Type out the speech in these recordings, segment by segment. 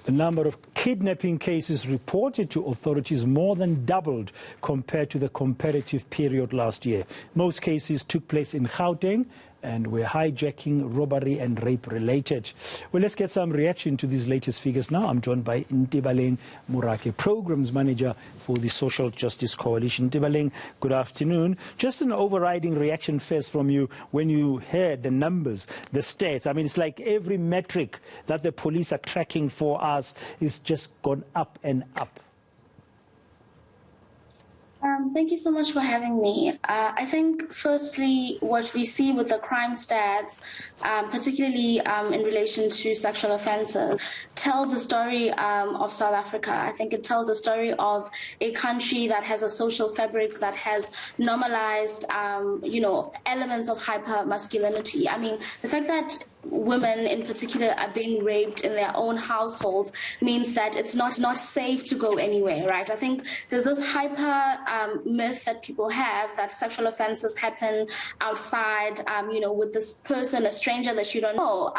The number of kidnapping cases reported to authorities more than doubled compared to the comparative period last year. Most cases took place in Gauteng and were hijacking, robbery and rape related. Well, let's get some reaction to these latest figures now. I'm joined by Ntebaleng Morake, Programs Manager for the Social Justice Coalition. Ntebaleng, good afternoon. Just an overriding reaction first from you when you heard the numbers, the stats. I mean, it's like every metric that the police are tracking for us is just gone up and up. Thank you so much for having me. I think, firstly, what we see with the crime stats, particularly in relation to sexual offences, tells a story of South Africa. I think it tells a story of a country that has a social fabric that has normalized, elements of hyper-masculinity. I mean, the fact that women in particular are being raped in their own households means that it's not safe to go anywhere, right? I think there's this hyper myth that people have that sexual offenses happen outside, with this person, a stranger that you don't know.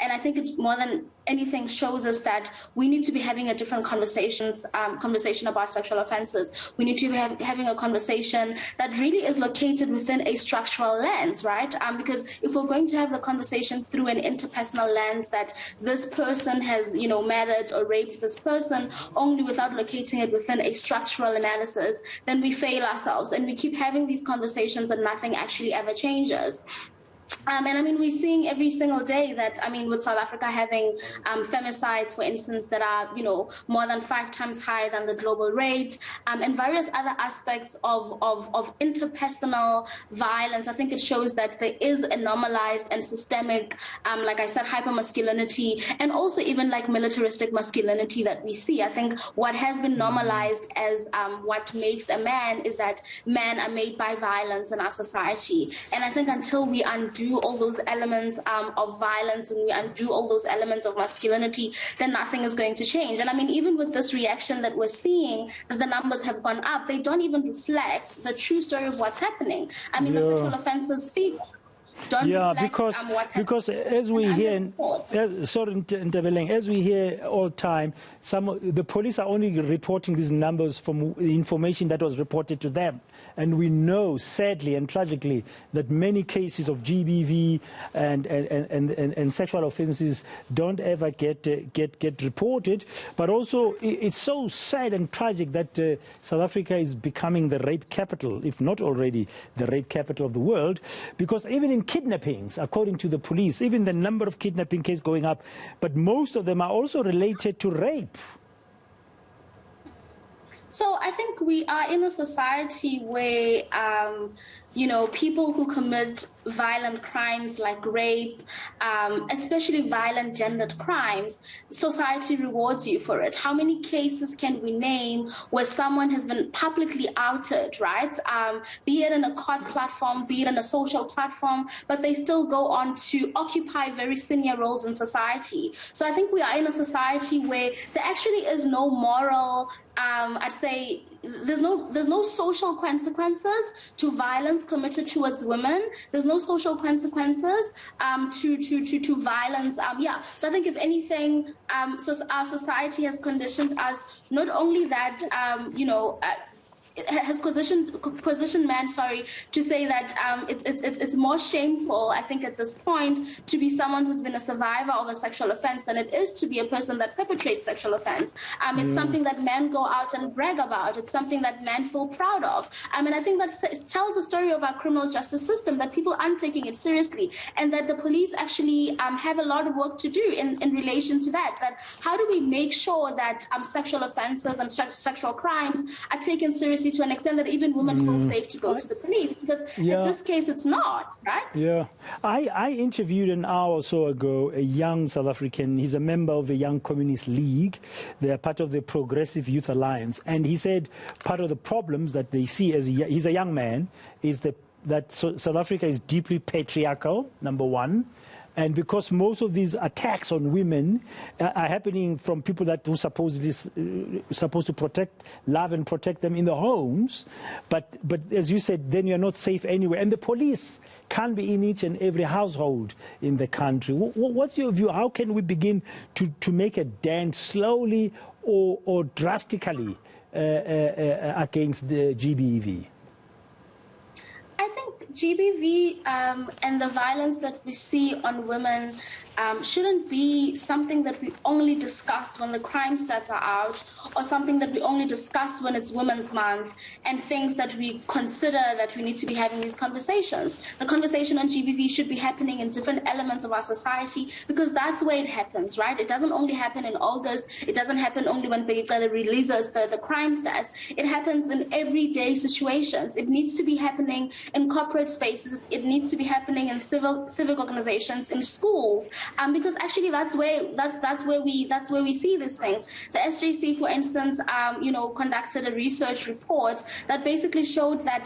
And I think it's more than anything shows us that we need to be having a different conversation about sexual offenses. We need to be having a conversation that really is located within a structural lens, right? Because if we're going to have the conversation through an interpersonal lens that this person has, murdered or raped this person only without locating it within a structural analysis, then we fail ourselves and we keep having these conversations and nothing actually ever changes. And I mean, we're seeing every single day that, with South Africa having femicides, for instance, that are, more than 5 times higher than the global rate, and various other aspects of interpersonal violence. I think it shows that there is a normalized and systemic, like I said, hypermasculinity, and also even like militaristic masculinity that we see. I think what has been normalized as what makes a man is that men are made by violence in our society. And I think until we undo all those elements of violence and we undo all those elements of masculinity, then nothing is going to change. And I mean, even with this reaction that we're seeing, that the numbers have gone up, they don't even reflect the true story of what's happening. I mean, the sexual offences figures don't reflect because as we hear, as we hear all the time, the police are only reporting these numbers from the information that was reported to them. And we know, sadly and tragically, that many cases of GBV and sexual offences don't ever get reported. But also, it's so sad and tragic that South Africa is becoming the rape capital, if not already the rape capital of the world. Because even in kidnappings, according to the police, even the number of kidnapping cases going up, but most of them are also related to rape. So I think we are in a society where, people who commit violent crimes like rape, especially violent gendered crimes, society rewards you for it. How many cases can we name where someone has been publicly outed, right? Be it in a court platform, be it in a social platform, but they still go on to occupy very senior roles in society. So I think we are in a society where there actually is no moral, I'd say, there's no social consequences to violence committed towards women. There's no social consequences to violence. So I think if anything, our society has conditioned us not only that has positioned men, to say that it's more shameful, I think, at this point, to be someone who's been a survivor of a sexual offense than it is to be a person that perpetrates sexual offense. It's something that men go out and brag about. It's something that men feel proud of. And I think that tells a story of our criminal justice system, that people aren't taking it seriously, and that the police actually have a lot of work to do in relation to that. That how do we make sure that sexual offenses and sexual crimes are taken seriously to an extent that even women feel safe to go to the police? Because in this case, it's not, right? Yeah. I interviewed an hour or so ago a young South African. He's a member of the Young Communist League. They are part of the Progressive Youth Alliance. And he said part of the problems that they see as he's a young man is that South Africa is deeply patriarchal, number one. And because most of these attacks on women are happening from people that were supposed to love and protect them in the homes, but as you said, then you're not safe anywhere. And the police can't be in each and every household in the country. What's your view? How can we begin to make a dent slowly or drastically against the GBV? I think GBV and the violence that we see on women shouldn't be something that we only discuss when the crime stats are out, or something that we only discuss when it's Women's Month, and things that we consider that we need to be having these conversations. The conversation on GBV should be happening in different elements of our society, because that's where it happens, right? It doesn't only happen in August. It doesn't happen only when Begitsele releases the crime stats. It happens in everyday situations. It needs to be happening in corporate spaces. It needs to be happening in civic organizations, in schools. Because actually that's where we see these things. The SJC, for instance, conducted a research report that basically showed that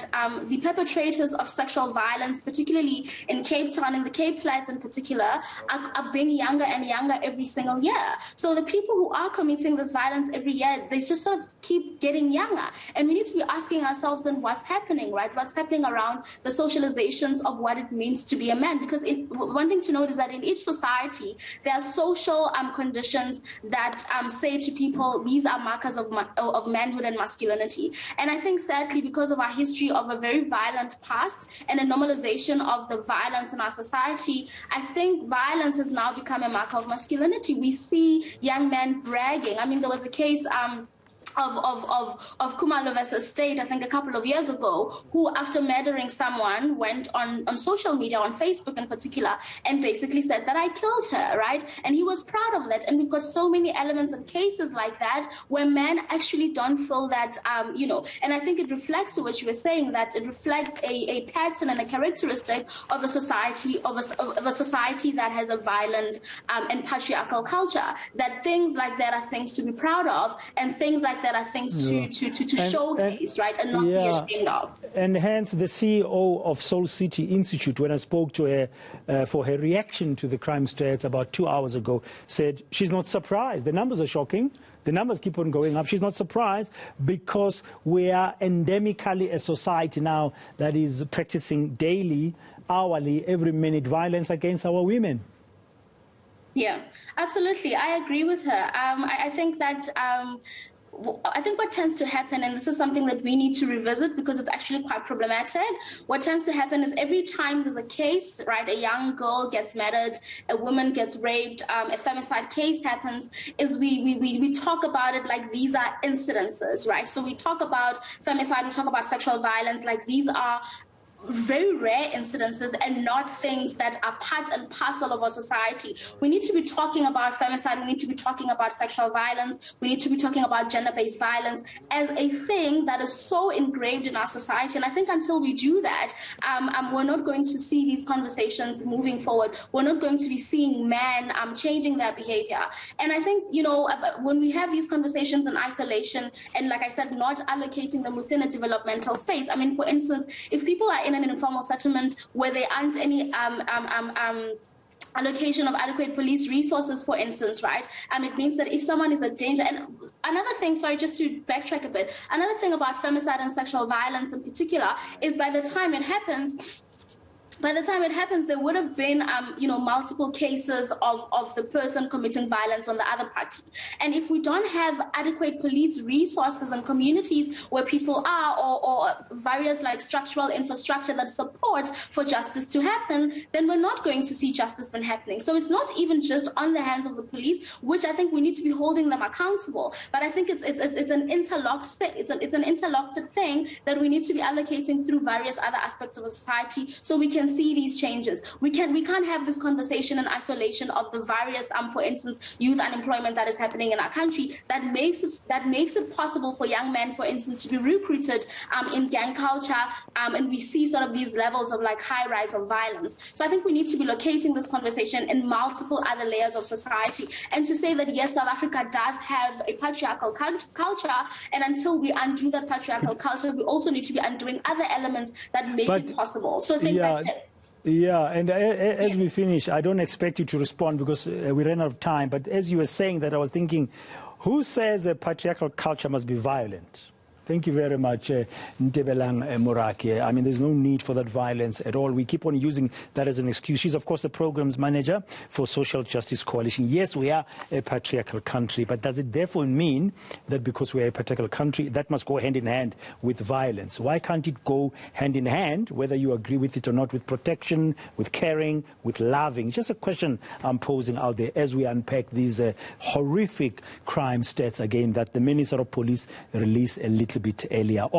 the perpetrators of sexual violence, particularly in Cape Town, in the Cape Flats in particular, are being younger and younger every single year. So the people who are committing this violence every year, they just sort of keep getting younger. And we need to be asking ourselves then what's happening, right? What's happening around the socializations of what it means to be a man? Because one thing to note is that in each society, there are social conditions that say to people, these are markers of manhood and masculinity. And I think, sadly, because of our history of a very violent past and a normalization of the violence in our society, I think violence has now become a marker of masculinity. We see young men bragging. I mean, there was a case of Kumalo versus State, I think a couple of years ago, who, after murdering someone, went on social media, on Facebook in particular, and basically said that I killed her, right? And he was proud of that. And we've got so many elements and cases like that where men actually don't feel that, and I think it reflects to what you were saying, that it reflects a pattern and a characteristic of a society, of a society that has a violent and patriarchal culture, that things like that are things to be proud of, and things like that are things to showcase, right, and not be ashamed of. And hence the CEO of Soul City Institute, when I spoke to her for her reaction to the crime stats about 2 hours ago, said she's not surprised. The numbers are shocking. The numbers keep on going up. She's not surprised because we are endemically a society now that is practicing daily, hourly, every minute violence against our women. Yeah, absolutely. I agree with her. I think that I think what tends to happen, and this is something that we need to revisit because it's actually quite problematic, what tends to happen is every time there's a case, right, a young girl gets murdered, a woman gets raped, a femicide case happens, is we talk about it like these are incidences, right? So we talk about femicide, we talk about sexual violence like these are very rare incidences and not things that are part and parcel of our society. We need to be talking about femicide, we need to be talking about sexual violence, we need to be talking about gender-based violence as a thing that is so engraved in our society. And I think until we do that, we're not going to see these conversations moving forward. We're not going to be seeing men changing their behavior. And I think, when we have these conversations in isolation and, like I said, not allocating them within a developmental space. I mean, for instance, if people are in an informal settlement where there aren't any allocation of adequate police resources, for instance, right? It means that if someone is a danger, and another thing, sorry, just to backtrack a bit, another thing about femicide and sexual violence in particular is by the time it happens, there would have been, multiple cases of the person committing violence on the other party. And if we don't have adequate police resources and communities where people are, or various like structural infrastructure that support for justice to happen, then we're not going to see justice been happening. So it's not even just on the hands of the police, which I think we need to be holding them accountable. But I think it's an interlocked it's an interlocked thing that we need to be allocating through various other aspects of a society so we can see these changes. We can't have this conversation in isolation of the various, for instance, youth unemployment that is happening in our country that makes it possible for young men, for instance, to be recruited in gang culture, and we see sort of these levels of like high rise of violence. So I think we need to be locating this conversation in multiple other layers of society, and to say that yes, South Africa does have a patriarchal culture, and until we undo that patriarchal culture, we also need to be undoing other elements that make it possible. So I think that's it. Yeah, and as we finish, I don't expect you to respond because we ran out of time, but as you were saying that, I was thinking, who says a patriarchal culture must be violent? Thank you very much, Ntebaleng Morake. I mean, there's no need for that violence at all. We keep on using that as an excuse. She's, of course, the programs manager for Social Justice Coalition. Yes, we are a patriarchal country, but does it therefore mean that because we are a patriarchal country, that must go hand in hand with violence? Why can't it go hand in hand, whether you agree with it or not, with protection, with caring, with loving? Just a question I'm posing out there as we unpack these horrific crime stats again that the Minister of Police released a little bit earlier.